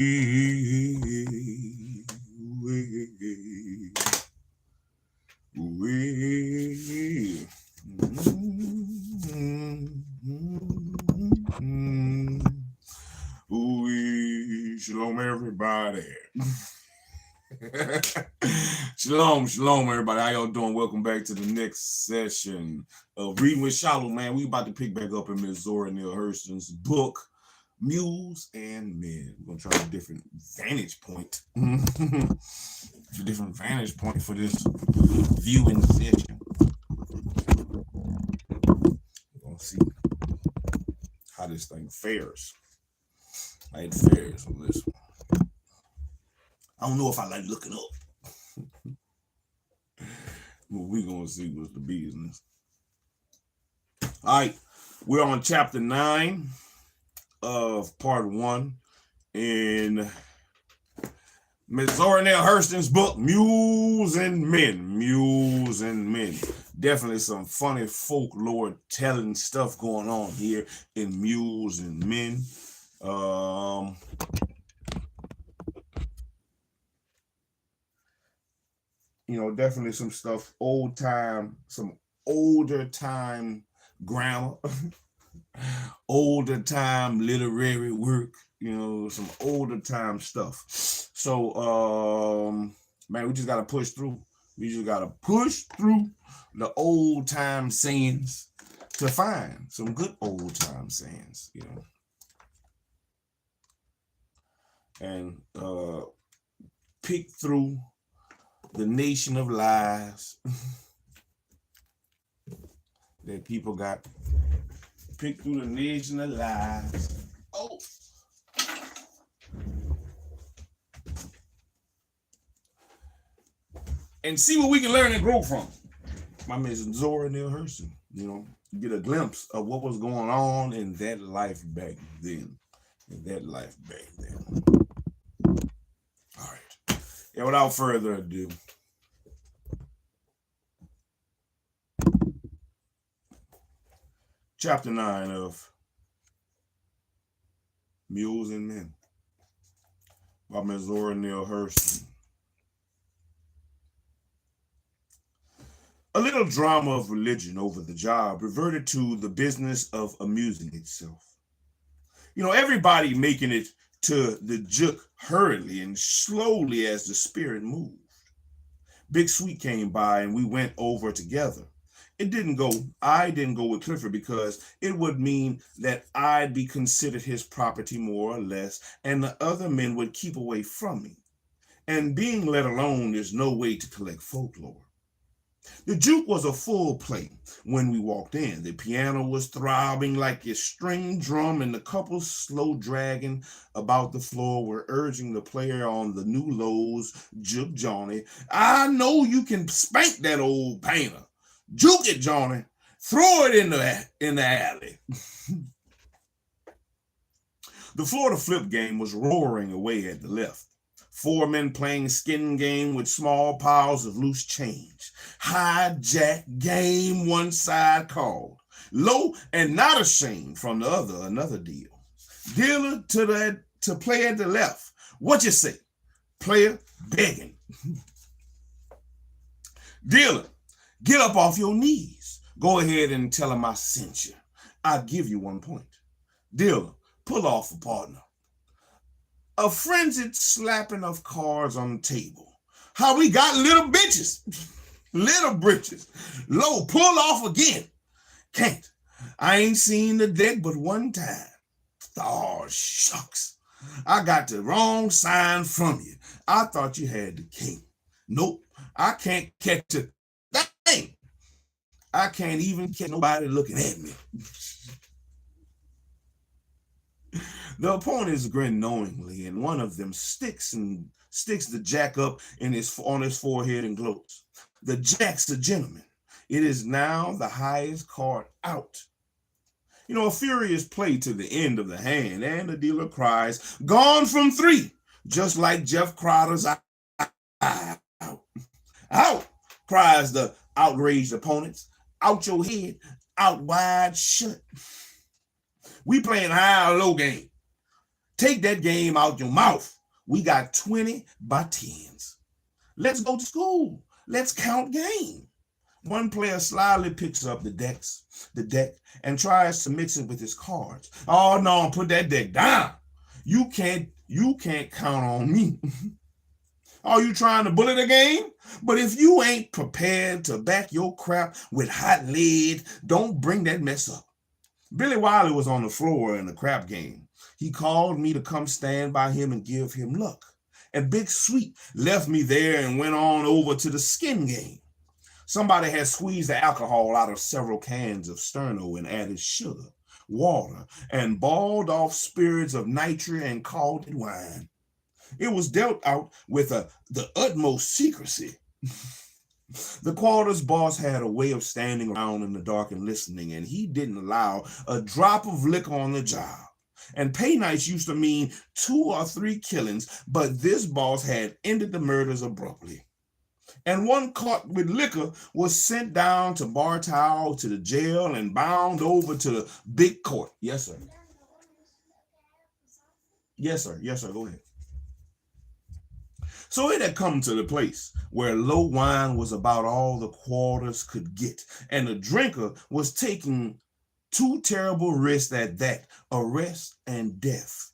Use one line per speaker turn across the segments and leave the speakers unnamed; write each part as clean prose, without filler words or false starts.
Shalom, everybody. Shalom, everybody. How y'all doing? Welcome back to the next session of Reading with SHILO, man. We about to pick back up in Miss ZORA Neale Hurston's book, Mules and Men. We're gonna try a different vantage point. It's a different vantage point for this viewing session. We're gonna see how this thing fares. How it fares on this one. I don't know if I like looking up. Well, we're gonna see what's the business. All right, we're on chapter 9 of part 1 in Miss ZORA Neale Hurston's book, Mules and Men. Mules and Men. Definitely some funny folklore telling stuff going on here in Mules and Men. You know, definitely some stuff, some older time grammar, older time literary work, you know, some older time stuff. So, man, we just got to push through. We just got to push through the old time sayings to find some good old time sayings, you know, and pick through the nation of lies that people got. Pick through the nation of lies. Oh. And see what we can learn and grow from. My Miss ZORA Neale Hurston, you know, get a glimpse of what was going on in that life back then. All right. Yeah, without further ado, chapter 9 of Mules and Men by Miss ZORA Neale Hurston. A little drama of religion over the job reverted to the business of amusing itself. You know, everybody making it to the juk hurriedly and slowly as the spirit moved. Big Sweet came by and we went over together. I didn't go with Clifford because it would mean that I'd be considered his property more or less, and the other men would keep away from me. And being let alone is no way to collect folklore. The juke was a full play when we walked in. The piano was throbbing like a string drum, and the couple slow dragging about the floor were urging the player on the new lows, Juke Johnny. I know you can spank that old painter. Juke it, Johnny. Throw it in the alley. The Florida flip game was roaring away at the left. 4 men playing skin game with small piles of loose change. Hijack game, one side called. Low and not ashamed from the other, another deal. Dealer to play at the left. What you say? Player begging. Dealer, get up off your knees. Go ahead and tell him I sent you. I'll give you 1 point. Dealer, pull off a partner. A frenzied slapping of cards on the table. How we got little bitches. Little britches. Low, pull off again. Can't. I ain't seen the deck but one time. Oh, shucks. I got the wrong sign from you. I thought you had the king. Nope. I can't catch a thing. I can't even catch nobody looking at me. The opponents grin knowingly, and one of them sticks the jack up on his forehead and gloats. The jack's a gentleman. It is now the highest card out. You know, a furious play to the end of the hand, and the dealer cries, "Gone from 3," just like Jeff Crowder's out. Out, cries the outraged opponents. Out your head, out wide shut. We playing high or low game. Take that game out your mouth. We got 20 by 10s. Let's go to school. Let's count game. One player slyly picks up the deck, and tries to mix it with his cards. Oh no, put that deck down. You can't count on me. Are you trying to bully the game? But if you ain't prepared to back your crap with hot lead, don't bring that mess up. Billy Wiley was on the floor in the crap game. He called me to come stand by him and give him luck. And Big Sweet left me there and went on over to the skin game. Somebody had squeezed the alcohol out of several cans of Sterno and added sugar, water, and balled off spirits of nitre and called it wine. It was dealt out with the utmost secrecy. The quarters boss had a way of standing around in the dark and listening, and he didn't allow a drop of liquor on the job. And pay nights used to mean 2 or 3 killings, but this boss had ended the murders abruptly. And one caught with liquor was sent down to Bartow to the jail and bound over to the big court. Yes, sir. Yes, sir. Yes, sir. Go ahead. So it had come to the place where low wine was about all the quarters could get, and the drinker was taking 2 terrible risks at that, arrest and death.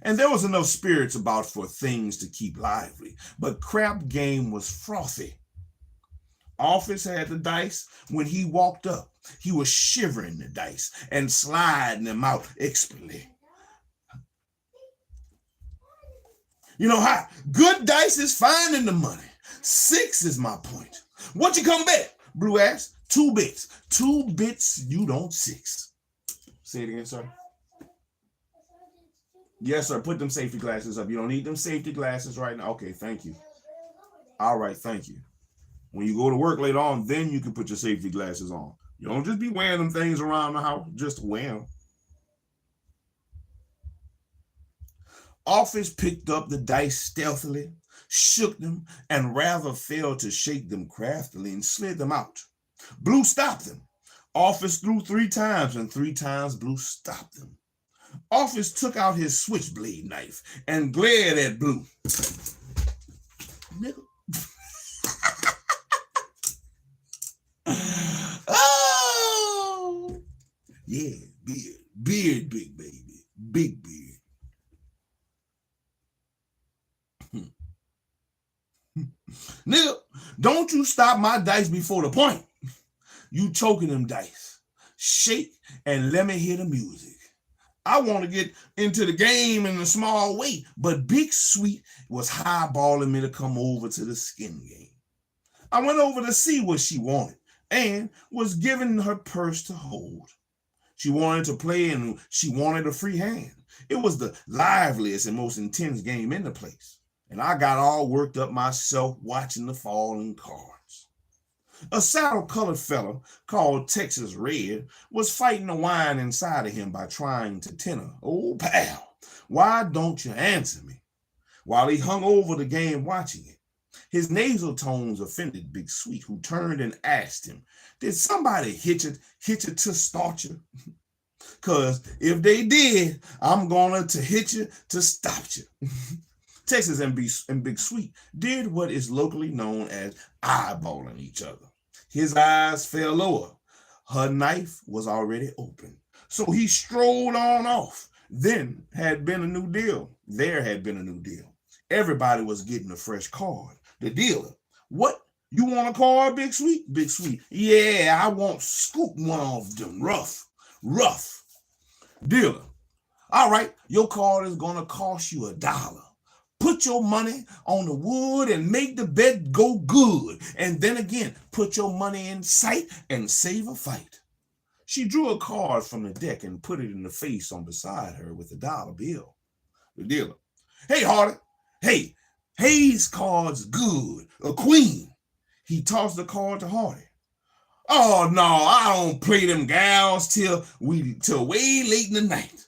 And there was enough spirits about for things to keep lively, but crap game was frothy. Office had the dice. When he walked up, he was shivering the dice and sliding them out expertly. You know how good dice is finding the money. 6 is my point. What you come bet? Blue asked. 2 bits. 2 bits, you don't 6. Say it again, sir. Yes, sir. Put them safety glasses up. You don't need them safety glasses right now. Okay, thank you. All right, thank you. When you go to work later on, then you can put your safety glasses on. You don't just be wearing them things around the house. Just wear them. Office picked up the dice stealthily, shook them, and rather failed to shake them craftily and slid them out. Blue stopped them. Office threw 3 times, and 3 times Blue stopped them. Office took out his switchblade knife and glared at Blue. Nigga. Oh, yeah, beard, big baby, big beard. Nigga, don't you stop my dice before the point. You choking them dice. Shake and let me hear the music. I want to get into the game in a small way, but Big Sweet was highballing me to come over to the skin game. I went over to see what she wanted and was giving her purse to hold. She wanted to play and she wanted a free hand. It was the liveliest and most intense game in the place, and I got all worked up myself watching the falling cards. A saddle-colored fella called Texas Red was fighting the wine inside of him by trying to tenor. Oh, pal, why don't you answer me? While he hung over the game watching it, his nasal tones offended Big Sweet, who turned and asked him, did somebody hit you to start you? Because if they did, I'm going to hit you to stop you. Texas and Big Sweet did what is locally known as eyeballing each other. His eyes fell lower. Her knife was already open. So he strolled on off. Then had been a new deal. There had been a new deal. Everybody was getting a fresh card. The dealer, what? You want a card, Big Sweet? Big Sweet, yeah, I want scoop one of them. Rough. Dealer, all right, your card is going to cost you $1. Put your money on the wood and make the bet go good. And then again, put your money in sight and save a fight. She drew a card from the deck and put it in the face on beside her with a $1 bill. The dealer, hey, Hardy, hey, Hayes card's good, a queen. He tossed the card to Hardy. Oh, no, I don't play them gals till way late in the night.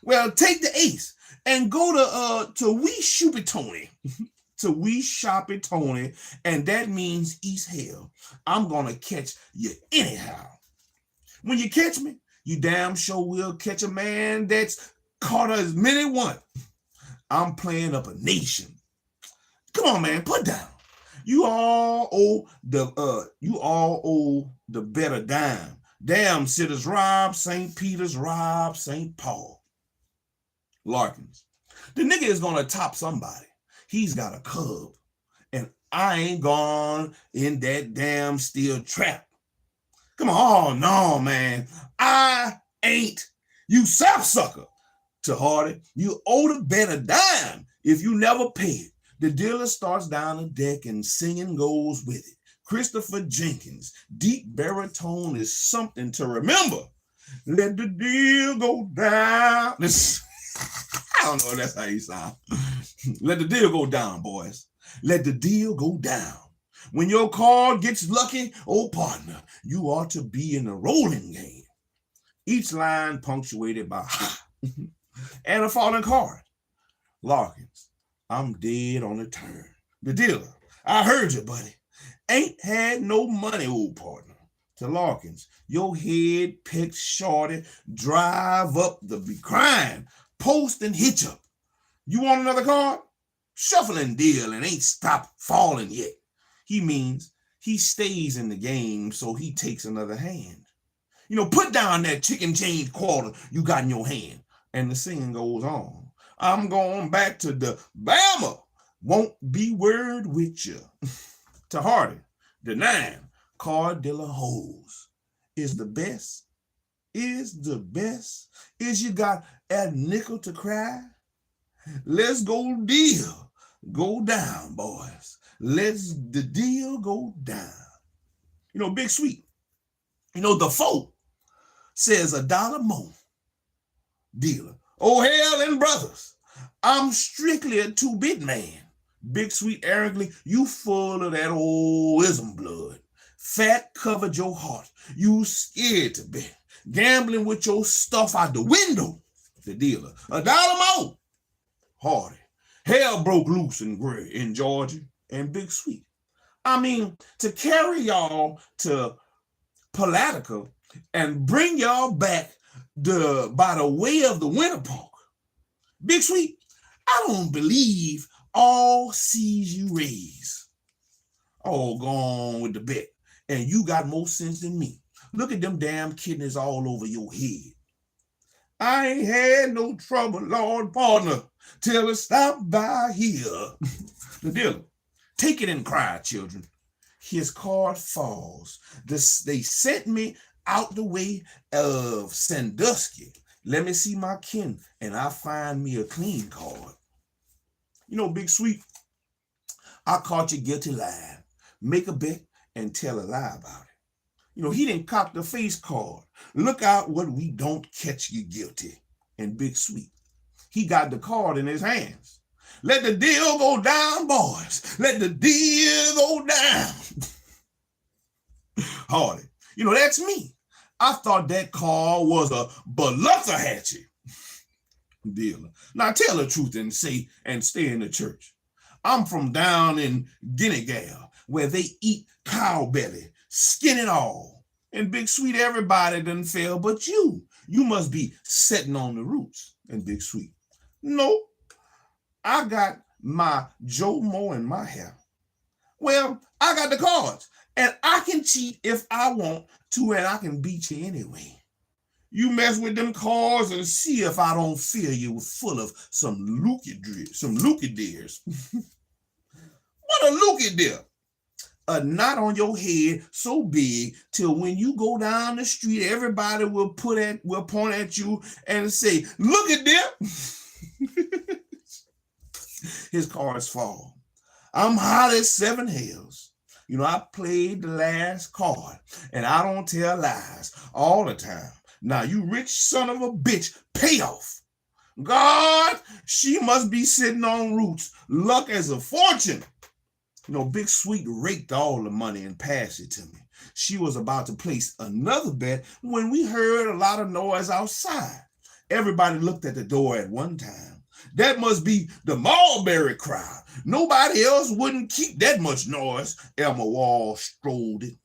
Well, take the ace and go to Wee Shoopy Tony. To Wee Shoppy Tony, and that means East Hell. I'm going to catch you anyhow. When you catch me, you damn sure will catch a man that's Carter as many want. I'm playing up a nation. Come on, man, put down. You all owe the better dime. Damn, sitters rob St. Peter's, rob St. Paul. Larkins. The nigga is gonna top somebody. He's got a cub. And I ain't gone in that damn steel trap. Come on, oh no, man. I ain't. You sapsucker. To Hardy, you owe the bet a dime if you never pay it. The dealer starts down the deck and singing goes with it. Christopher Jenkins, deep baritone is something to remember. Let the deal go down. I don't know if that's how you sound. Let the deal go down, boys. Let the deal go down. When your card gets lucky, oh partner, you ought to be in the rolling game. Each line punctuated by ha and a falling card. Larkins, I'm dead on the turn. The dealer, I heard you, buddy. Ain't had no money, old partner. To Larkins, your head picked shorty, drive up the be crying, post and hitch up. You want another card? Shuffling deal and ain't stopped falling yet. He means he stays in the game, so he takes another hand. You know, put down that chicken change quarter you got in your hand. And the singing goes on. I'm going back to the Bama. Won't be word with you. To Hardy, the 9, card dealer hoes. Is the best. Is you got a nickel to cry? Let's go deal. Go down, boys. Let's the deal go down. You know, Big Sweet. You know, the folk says $1 more. Dealer. Oh, hell and brothers. I'm strictly a 2-bit man. Big Sweet arrogantly, you full of that old ism blood. Fat covered your heart. You scared to bet. Gambling with your stuff out the window. The dealer. $1 more. Hardy. Hell broke loose in Georgia. And Big Sweet. I mean, to carry y'all to Palatica and bring y'all back by the way of the Winter Park. Big Sweet, I don't believe all seas you raise. Oh, go on with the bet. And you got more sense than me. Look at them damn kidneys all over your head. I ain't had no trouble, Lord partner, till it stopped by here. The dealer. Take it and cry, children. His card falls. They sent me out the way of Sandusky. Let me see my kin, and I find me a clean card. You know, Big Sweet, I caught you guilty lying. Make a bet and tell a lie about it. You know, he didn't cop the face card. Look out what we don't catch you guilty. And Big Sweet, he got the card in his hands. Let the deal go down, boys. Let the deal go down. Hardy, you know, that's me. I thought that card was a Baluthahatchee. Dealer. Now tell the truth and stay in the church. I'm from down in Guinea, where they eat cow belly, skin and all. And Big Sweet, everybody done fell but you. You must be sitting on the roots. And Big Sweet, no, I got my Joe Mo in my hair. Well, I got the cards, and I can cheat if I want to, and I can beat you anyway. You mess with them cards and see if I don't fill you full of some looky deers. What a looky deer? A knot on your head so big till when you go down the street, everybody will point at you and say, "Look at there." His cards fall. I'm hot as 7 hells. You know, I played the last card, and I don't tell lies all the time. Now, you rich son of a bitch, pay off. God, she must be sitting on roots. Luck as a fortune. You know, Big Sweet raked all the money and passed it to me. She was about to place another bet when we heard a lot of noise outside. Everybody looked at the door at one time. That must be the Mulberry crowd. Nobody else wouldn't keep that much noise. Elmer Wall strolled it.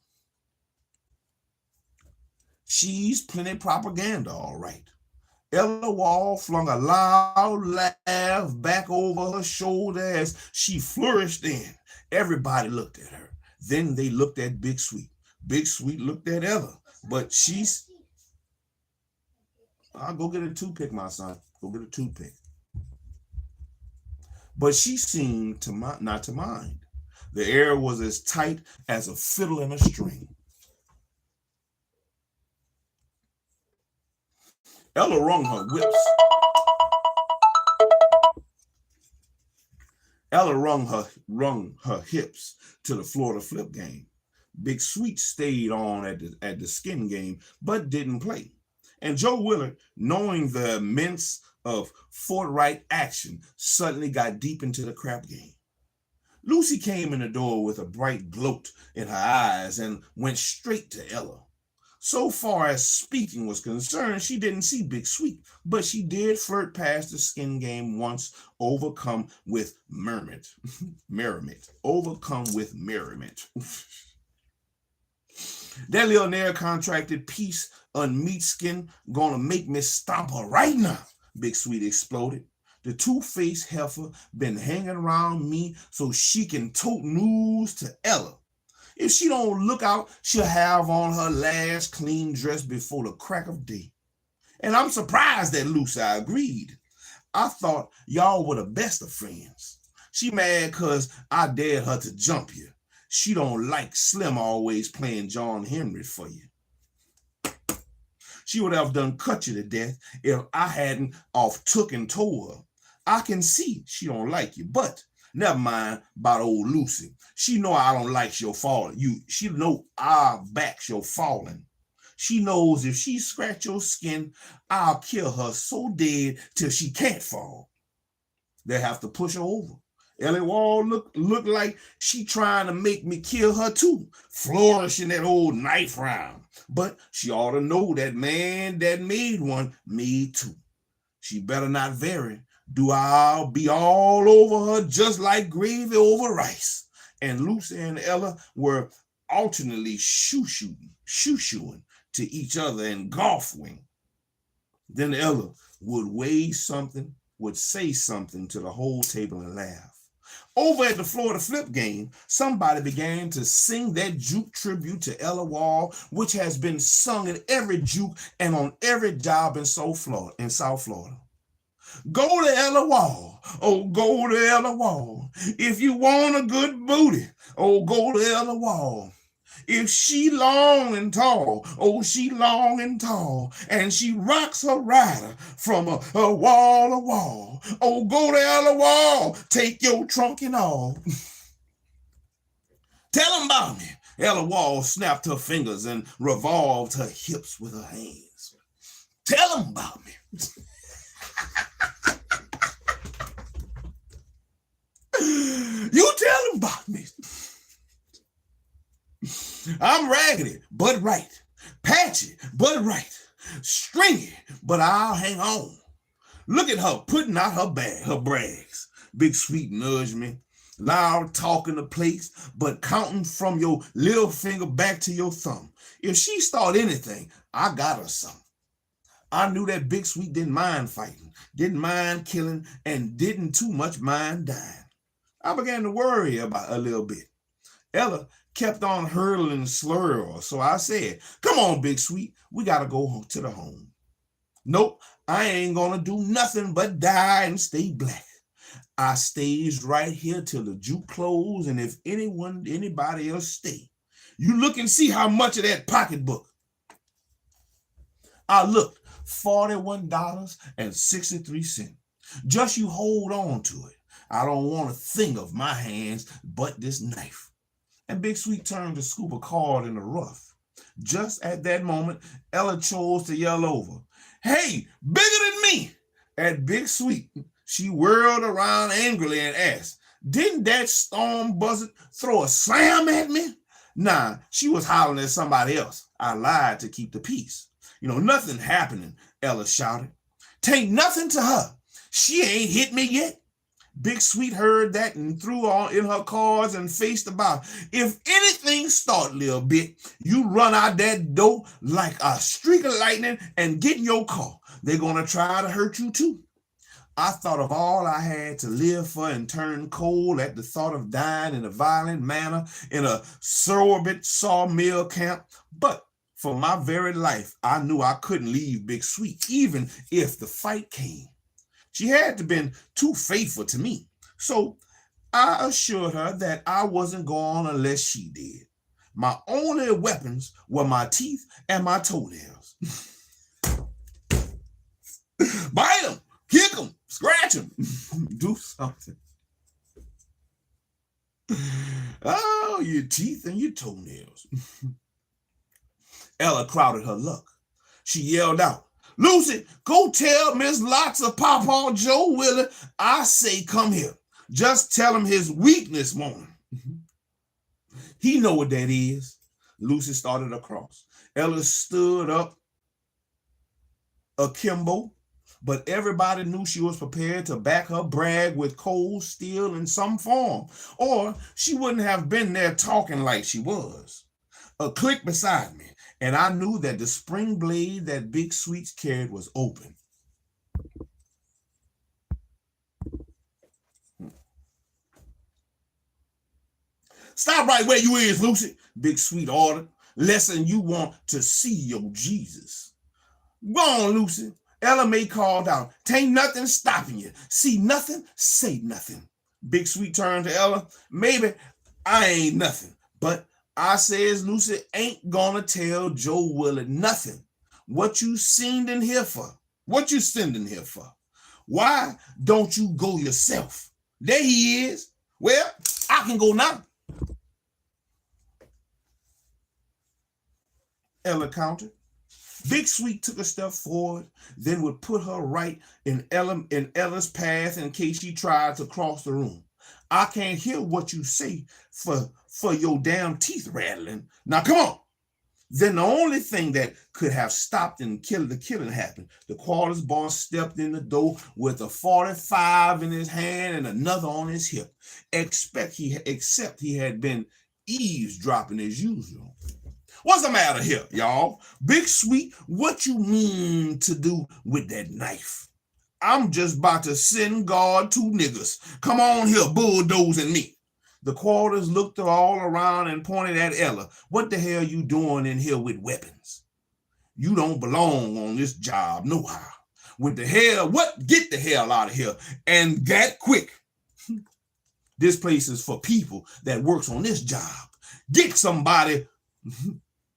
She's plenty propaganda, all right. Ella Wall flung a loud laugh back over her shoulder as she flourished in. Everybody looked at her. Then they looked at Big Sweet. Big Sweet looked at Ella, but I'll go get a toothpick, my son. Go get a toothpick. But she seemed not to mind. The air was as tight as a fiddle in a string. Ella wrung her whips. Ella wrung her hips to the Florida Flip game. Big Sweet stayed on at the skin game, but didn't play. And Joe Willard, knowing the immense of forthright action, suddenly got deep into the crap game. Lucy came in the door with a bright gloat in her eyes and went straight to Ella. So far as speaking was concerned, she didn't see Big Sweet, but she did flirt past the skin game once, overcome with merriment. Overcome with merriment. That little nair contracted piece on meat skin gonna make me stomp her right now, Big Sweet exploded. The two-faced heifer been hanging around me so she can tote news to Ella. If she don't look out, she'll have on her last clean dress before the crack of day. And I'm surprised that Lucy agreed. I thought y'all were the best of friends. She mad cause I dared her to jump you. She don't like Slim always playing John Henry for you. She would have done cut you to death if I hadn't off-took and told her. I can see she don't like you, but never mind about old Lucy. She know I don't like your falling. She know I'll back your falling. She knows if she scratch your skin, I'll kill her so dead till she can't fall. They have to push her over. Ellie Wall look like she trying to make me kill her too, flourishing that old knife round. But she ought to know that man that made one made two. She better not vary. I'll be all over her just like gravy over rice. And Lucy and Ella were alternately shoo-shooing to each other and golfing. Then Ella would say something to the whole table and laugh. Over at the Florida Flip game, somebody began to sing that juke tribute to Ella Wall, which has been sung in every juke and on every job in South Florida. Go to Ella Wall, oh, go to Ella Wall. If you want a good booty, oh, go to Ella Wall. If she long and tall, oh, she long and tall, and she rocks her rider from a wall to wall. Oh, go to Ella Wall, take your trunk and all. Tell them about me. Ella Wall snapped her fingers and revolved her hips with her hands. Tell them about me. You tell them about me. I'm raggedy, but right. Patchy, but right. Stringy, but I'll hang on. Look at her putting out her brags. Big Sweet nudged me. Loud talking the place, but counting from your little finger back to your thumb. If she start anything, I got her some. I knew that Big Sweet didn't mind fighting, didn't mind killing, and didn't too much mind dying. I began to worry about a little bit. Ella kept on hurling slurs, so I said, come on, Big Sweet, we gotta go to the home. Nope, I ain't gonna do nothing but die and stay black. I stays right here till the juke close, and if anybody else stay, you look and see how much of that pocketbook. I looked, $41.63. Just you hold on to it. I don't want a thing of my hands but this knife. And Big Sweet turned to scoop a card in the rough. Just at that moment, Ella chose to yell over, hey, bigger than me! At Big Sweet, she whirled around angrily and asked, didn't that storm buzzard throw a slam at me? Nah, she was hollering at somebody else. I lied to keep the peace. Nothing happening, Ella shouted. Tain't nothing to her. She ain't hit me yet. Big Sweet heard that and threw on in her cards and faced about. If anything start, little bit, you run out that door like a streak of lightning and get in your car. they're going to try to hurt you too. I thought of all I had to live for and turned cold at the thought of dying in a violent manner in a sorbet sawmill camp. But for my very life, I knew I couldn't leave Big Sweet, even if the fight came. She had to been too faithful to me. So I assured her that I wasn't going unless she did. My only weapons were my teeth and my toenails. Bite them, kick them, scratch them, do something. Oh, your teeth and your toenails. Ella crowded her luck. She yelled out, Lucy, go tell Miss Lots of Pawpaw Joe Willie I say come here. Just tell him his weakness morning. He know what that is. Lucy started across. Ella stood up akimbo, but everybody knew she was prepared to back her brag with cold steel in some form, or she wouldn't have been there talking like she was. A click beside me, and I knew that the spring blade that Big Sweets carried was open. Stop right where you is, Lucy, Big Sweet ordered. Lesson you want to see your Jesus. Go on, Lucy. Ella Mae called out, "Tain't nothing stopping you. See nothing, say nothing." Big Sweet turned to Ella. "Maybe I ain't nothing, but I says Lucy ain't gonna tell Joe Willie nothing. What you sending here for? What you sending here for? Why don't you go yourself?" There he is. Well, I can go now. Ella countered. Big Sweet took a step forward, then would put her right in Ella's path in case she tried to cross the room. "I can't hear what you say for your damn teeth rattling. Now come on." Then the only thing that could have stopped and killed the killing happened. The quarters boss stepped in the door with a 45 in his hand and another on his hip, except he had been eavesdropping as usual. "What's the matter here, y'all? Big Sweet, what you mean to do with that knife?" "I'm just about to send God 2 niggas. Come on here, bulldozing me." The quarters looked all around and pointed at Ella. "What the hell you doing in here with weapons? You don't belong on this job nohow. What the hell? What? Get the hell out of here, and that quick. This place is for people that works on this job. Get somebody.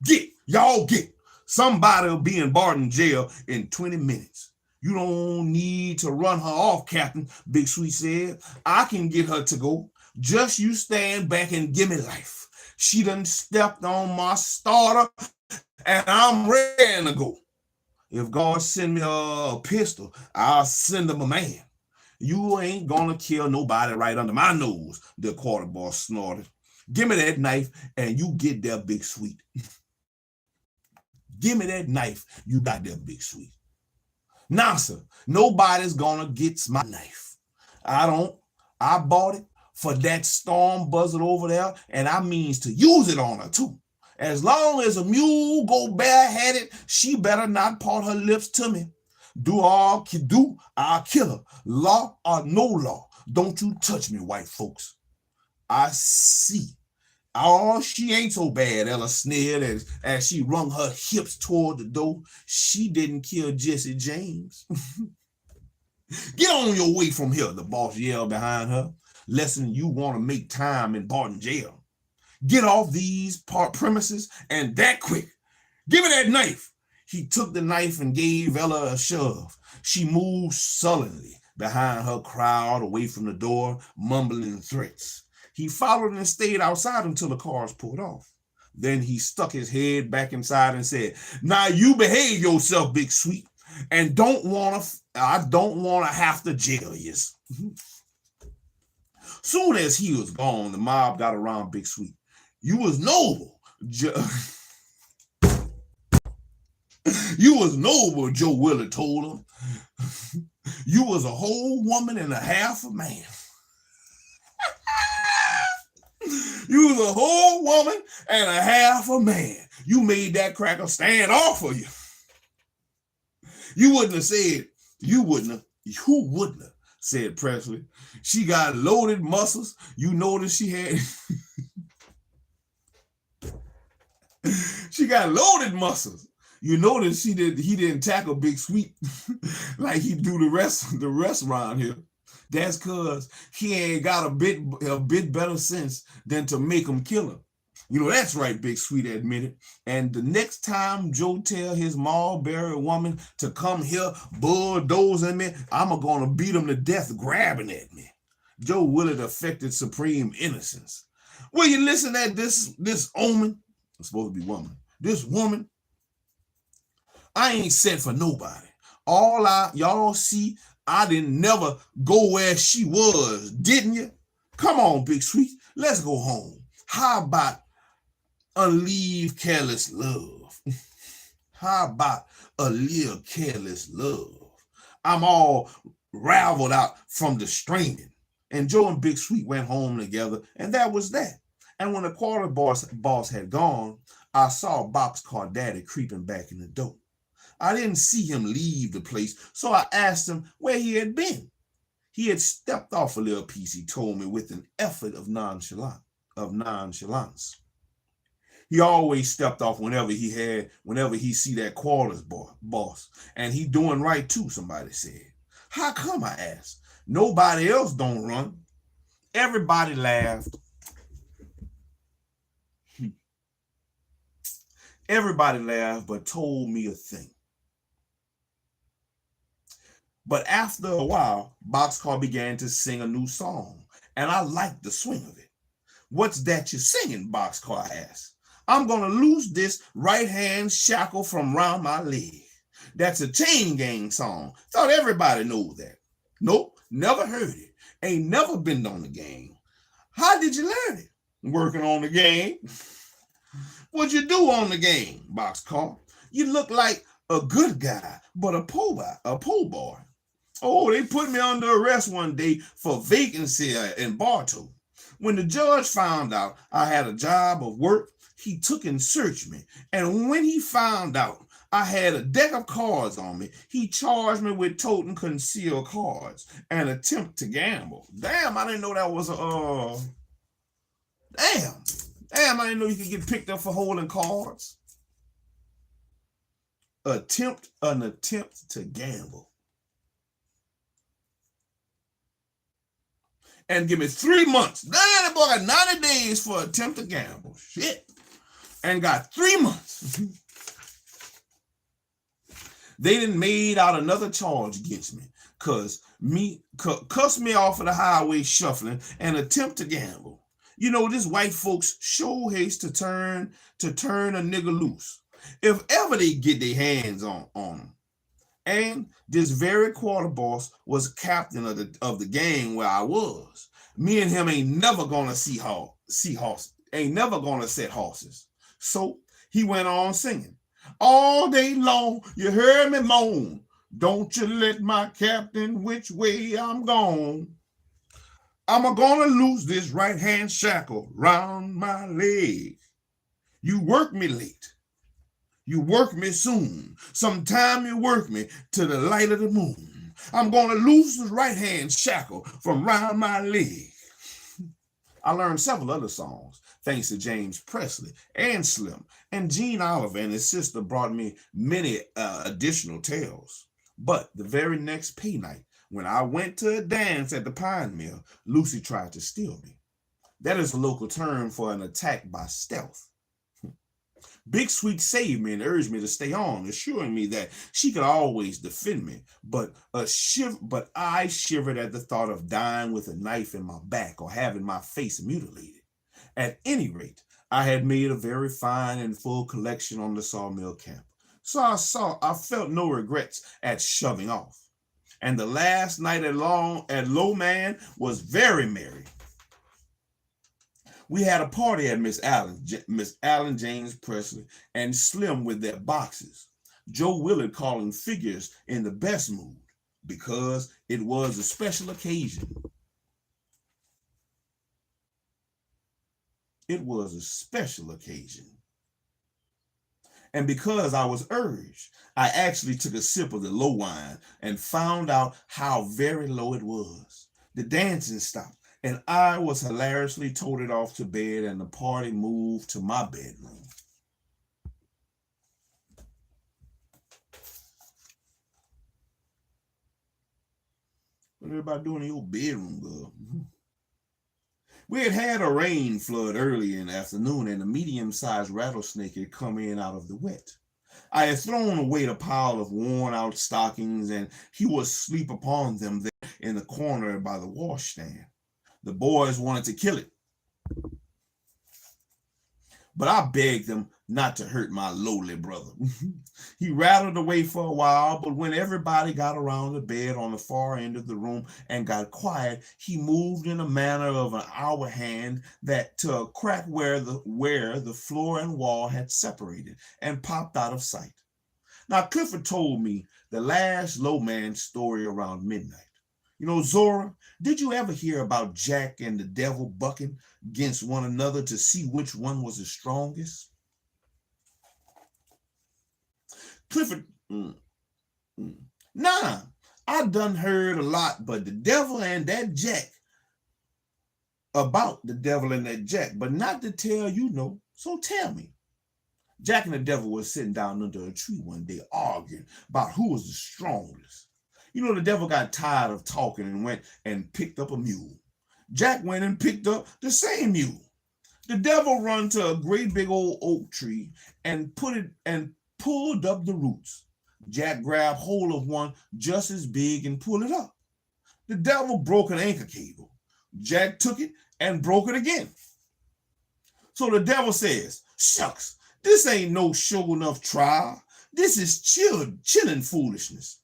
Get. Somebody will be in Barton jail in 20 minutes. You don't need to run her off, Captain," Big Sweet said. "I can get her to go. Just you stand back and give me life. She done stepped on my starter and I'm ready to go. If God send me a pistol, I'll send him a man. You ain't gonna kill nobody right under my nose," the quarter boss snorted. "Give me that knife and you get there, Big Sweet. Give me that knife, you got there, Big Sweet." "Nah, sir, nobody's gonna get my knife. I bought it for that storm buzzard over there, and I means to use it on her too. As long as a mule go bareheaded, she better not part her lips to me. I'll kill her. Law or no law, don't you touch me, white folks." "I see. Oh, she ain't so bad," Ella sneered as she wrung her hips toward the door. "She didn't kill Jesse James." "Get on your way from here," the boss yelled behind her. "Lesson you want to make time in Barton jail. Get off these premises and that quick. Give me that knife." He took the knife and gave Ella a shove. She moved sullenly behind her crowd away from the door, mumbling threats. He followed and stayed outside until the cars pulled off. Then he stuck his head back inside and said, "Now you behave yourself, Big Sweet, and I don't want to have to jail you." Soon as he was gone, the mob got around Big Sweet. "You was noble. You was noble," Joe Willie told him. "You was a whole woman and a half a man." "You was a whole woman and a half a man. You made that cracker stand off for you." You wouldn't have said, who wouldn't have said Presley? She got loaded muscles. You notice she had, she got loaded muscles. You notice he didn't tackle Big Sweet like he do the rest around here. That's cause he ain't got a bit better sense than to make him kill her. You know, that's right, Big Sweet admitted. And the next time Joe tell his Marlboro woman to come here bulldozing me, I'm gonna beat him to death grabbing at me. Joe Willard affected supreme innocence. Will you listen at this omen? It's supposed to be woman. This woman, I ain't sent for nobody. Y'all see, I didn't never go where she was, didn't you? Come on, Big Sweet, let's go home. How about unleave careless love? How about a little careless love? I'm all raveled out from the straining. And Joe and Big Sweet went home together, and that was that. And when the quarter boss had gone, I saw Boxcar Daddy creeping back in the door. I didn't see him leave the place, so I asked him where he had been. He had stepped off a little piece, he told me with an effort of nonchalance. He always stepped off whenever he see that quarters boss. And he doing right too, somebody said. How come, I asked? Nobody else don't run. Everybody laughed. Everybody laughed, but told me a thing. But after a while, Boxcar began to sing a new song, and I liked the swing of it. What's that you're singing, Boxcar asked. I'm gonna loose this right-hand shackle from round my leg. That's a Chain Gang song. Thought everybody knows that. Nope, never heard it. Ain't never been on the game. How did you learn it? Working on the game. What'd you do on the game, Boxcar? You look like a good guy, but a po' boy. Oh, they put me under arrest one day for vacancy in Bartow. When the judge found out I had a job of work, he took and searched me. And when he found out I had a deck of cards on me, he charged me with toting concealed cards and attempt to gamble. Damn, I didn't know that was Damn, I didn't know you could get picked up for holding cards. An attempt to gamble. And give me 3 months. Damn, that boy got 90 days for attempt to gamble. Shit. And got 3 months. They done made out another charge against me. Cuss me off of the highway shuffling and attempt to gamble. You know, this white folks sure hates to turn a nigga loose. If ever they get their hands on them. And this very quarter boss was captain of the gang where I was. Me and him ain't never gonna see horses. Ain't never gonna set horses. So he went on singing. All day long, you heard me moan. Don't you let my captain which way I'm gone. I'm gonna lose this right-hand shackle round my leg. You work me late. You work me soon. Sometime you work me to the light of the moon. I'm gonna lose this right-hand shackle from round my leg. I learned several other songs, thanks to James Presley and Slim. And Gene Oliver and his sister brought me many additional tales. But the very next pay night, when I went to a dance at the Pine Mill, Lucy tried to steal me. That is a local term for an attack by stealth. Big Sweet saved me and urged me to stay on, assuring me that she could always defend me. But I shivered at the thought of dying with a knife in my back or having my face mutilated. At any rate, I had made a very fine and full collection on the sawmill camp. So I felt no regrets at shoving off. And the last night at Low Man was very merry. We had a party at Miss Allen, James Presley, and Slim with their boxes. Joe Willard calling figures in the best mood because it was a special occasion. It was a special occasion. And because I was urged, I actually took a sip of the low wine and found out how very low it was. The dancing stopped, and I was hilariously toted off to bed, and the party moved to my bedroom. What everybody doing in your bedroom, girl? We had had a rain flood early in the afternoon, and a medium-sized rattlesnake had come in out of the wet. I had thrown away the pile of worn-out stockings, and he was asleep upon them there in the corner by the washstand. The boys wanted to kill it, but I begged them not to hurt my lowly brother. He rattled away for a while, but when everybody got around the bed on the far end of the room and got quiet, he moved in a manner of an hour hand that to a crack where the floor and wall had separated and popped out of sight. Now, Clifford told me the last low man story around midnight. You know, Zora, did you ever hear about Jack and the devil bucking against one another to see which one was the strongest? Clifford, nah, I done heard a lot, but the devil and that Jack, about the devil and that Jack, but not to tell you no, so tell me. Jack and the devil was sitting down under a tree one day arguing about who was the strongest. You know, the devil got tired of talking and went and picked up a mule. Jack went and picked up the same mule. The devil run to a great big old oak tree and pulled up the roots. Jack grabbed hold of one just as big and pulled it up. The devil broke an anchor cable. Jack took it and broke it again. So the devil says, shucks, this ain't no show enough trial. This is chilling foolishness.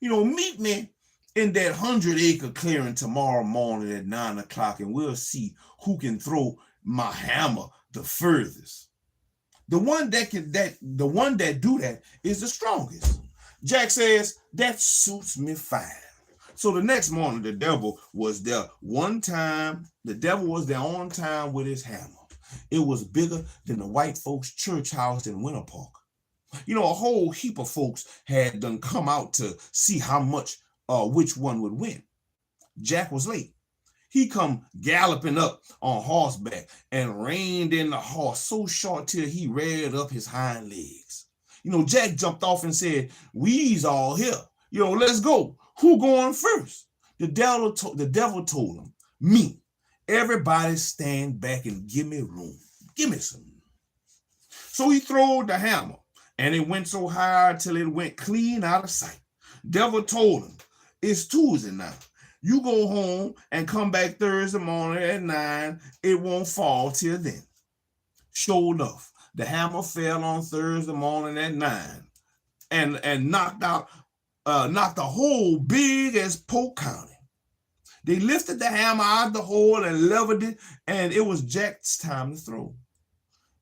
You know, meet me in that 100-acre clearing tomorrow morning at 9 o'clock, and we'll see who can throw my hammer the furthest. The one that do that is the strongest. Jack says, that suits me fine. So the next morning, the devil was there on time with his hammer. It was bigger than the white folks' church house in Winter Park. You know, a whole heap of folks had done come out to see how much which one would win. Jack was late. He come galloping up on horseback and reined in the horse so short till he reared up his hind legs. You know, Jack jumped off and said, we's all here. You know, let's go. Who going first? The devil told him, me. Everybody stand back and give me room. Give me some. So he throwed the hammer, and it went so high till it went clean out of sight. Devil told him, it's Tuesday now. You go home and come back Thursday morning at 9. It won't fall till then. Sure enough, the hammer fell on Thursday morning at 9 and knocked the hole big as Polk County. They lifted the hammer out of the hole and leveled it, and it was Jack's time to throw.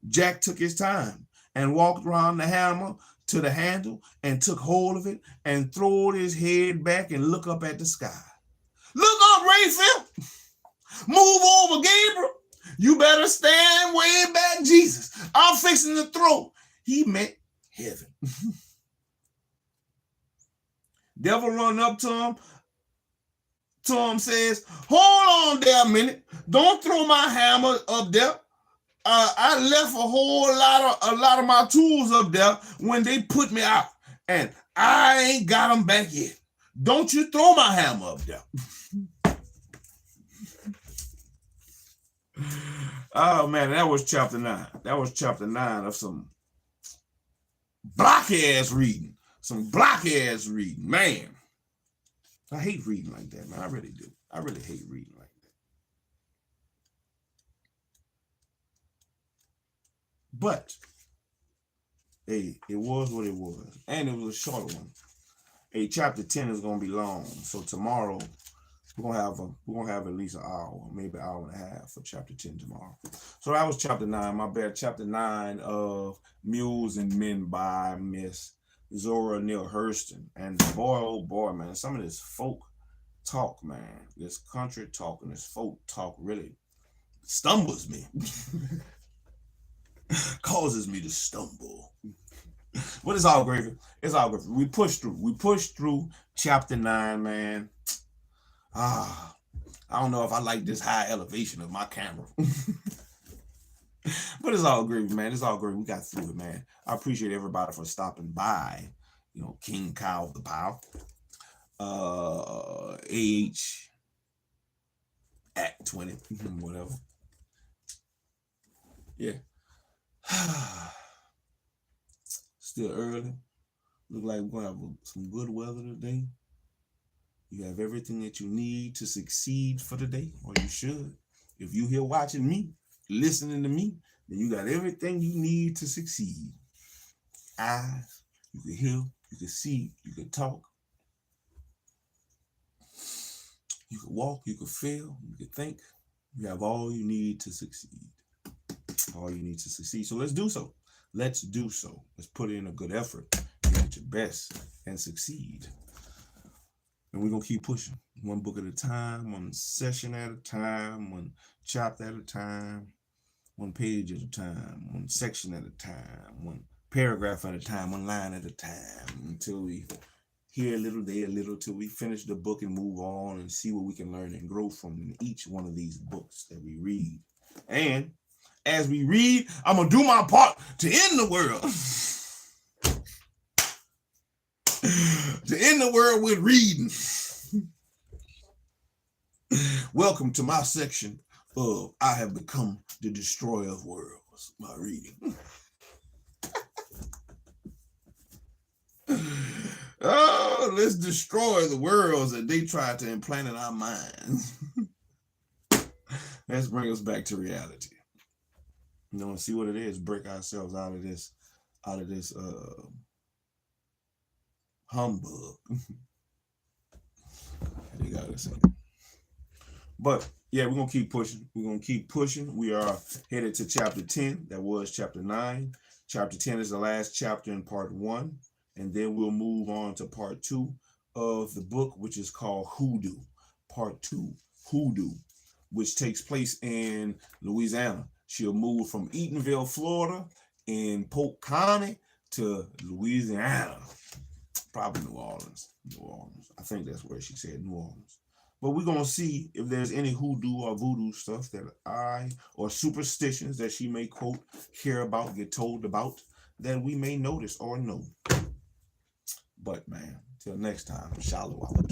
Jack took his time and walked around the hammer to the handle and took hold of it and throwed his head back and looked up at the sky. Look up, Raphael. Move over, Gabriel. You better stand way back, Jesus. I'm fixing to throw. He meant heaven. Devil run up to him. Says, hold on there a minute. Don't throw my hammer up there. I left a lot of my tools up there when they put me out, and I ain't got them back yet. Don't you throw my hammer up there. Oh man, that was chapter 9. That was chapter 9 of some block ass reading. Man. I hate reading like that, man. I really do. I really hate reading like that. But, hey, it was what it was. And it was a short one. Hey, chapter 10 is going to be long. So tomorrow, we're gonna have at least an hour, maybe an hour and a half for chapter 10 tomorrow. So that was chapter 9. My bad. Chapter 9 of Mules and Men by Miss ZORA Neale Hurston. And boy, oh boy, man, some of this folk talk, man, this country talk and this folk talk really stumbles me. causes me to stumble. But it's all gravy. It's all gravy. We pushed through. We pushed through chapter 9, man. I don't know if I like this high elevation of my camera. But it's all gravy, man. It's all gravy. We got through it, man. I appreciate everybody for stopping by. You know, King Kyle of the Pow. AH at 20, whatever. Yeah. Still early. Look like we're gonna have some good weather today. You have everything that you need to succeed for the day, or you should. If you're here watching me, listening to me, then you got everything you need to succeed. Eyes, you can hear, you can see, you can talk, you can walk, you can feel, you can think. You have all you need to succeed. All you need to succeed. So let's do so. Let's do so. Let's put in a good effort, give it your best, and succeed. And we're going to keep pushing. One book at a time, one session at a time, one chapter at a time, one page at a time, one section at a time, one paragraph at a time, one line at a time, until we here a little, there a little, till we finish the book and move on and see what we can learn and grow from in each one of these books that we read. And as we read, I'm going to do my part to end the world. To end the world with reading. Welcome to my section of I Have Become the Destroyer of Worlds, my reading. Oh, let's destroy the worlds that they tried to implant in our minds. Let's bring us back to reality. You know, and see what it is, break ourselves out of this humbug. They got us in. But yeah, we're gonna keep pushing. We're gonna keep pushing. We are headed to chapter 10. That was chapter 9. Chapter 10 is the last chapter in part 1, and then we'll move on to part 2 of the book, which is called Hoodoo. Part 2, Hoodoo, which takes place in Louisiana. She'll move from Eatonville, Florida, in Polk County to Louisiana. Probably New Orleans. New Orleans. I think that's where she said, New Orleans. But we're going to see if there's any hoodoo or voodoo stuff that or superstitions that she may quote, hear about, get told about, that we may notice or know. But, man, till next time, SHILO out.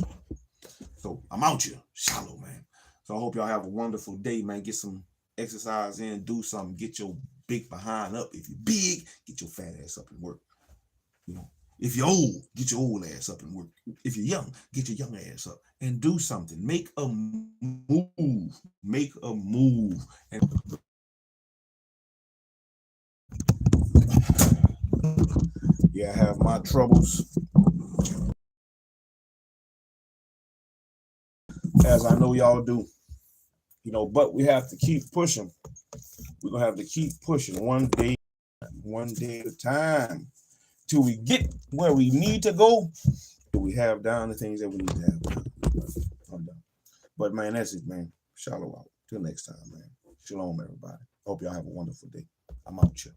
So, I'm out here. SHILO, man. So, I hope y'all have a wonderful day, man. Get some exercise in, do something, get your big behind up. If you're big, get your fat ass up and work. You know, if you're old, get your old ass up and work. If you're young, get your young ass up and do something. Make a move. Make a move. And yeah, I have my troubles, as I know y'all do. You know, but we have to keep pushing. We're going to have to keep pushing one day at a time till we get where we need to go. Till we have down the things that we need to have down. But, man, that's it, man. SHILO out. Till next time, man. Shalom, everybody. Hope y'all have a wonderful day. I'm out here.